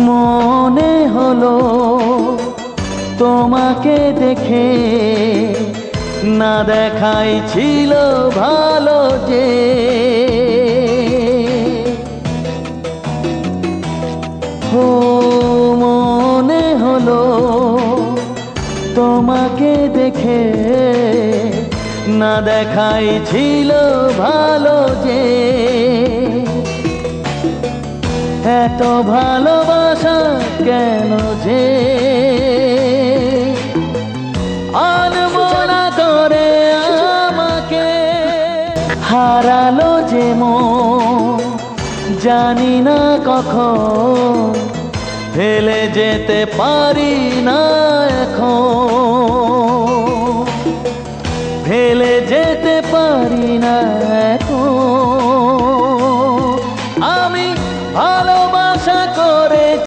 মনে হলো তোমাকে দেখে, না দেখাই ছিল ভালো যে। ও মনে হলো তোমাকে দেখে, না দেখাই ছিল ভালো যে। এত ভালোবাসা কেন যে আনমনা করে আমাকে। হারালো যে মন জানি না কখন, ফেলে যেতে পারি না এখন।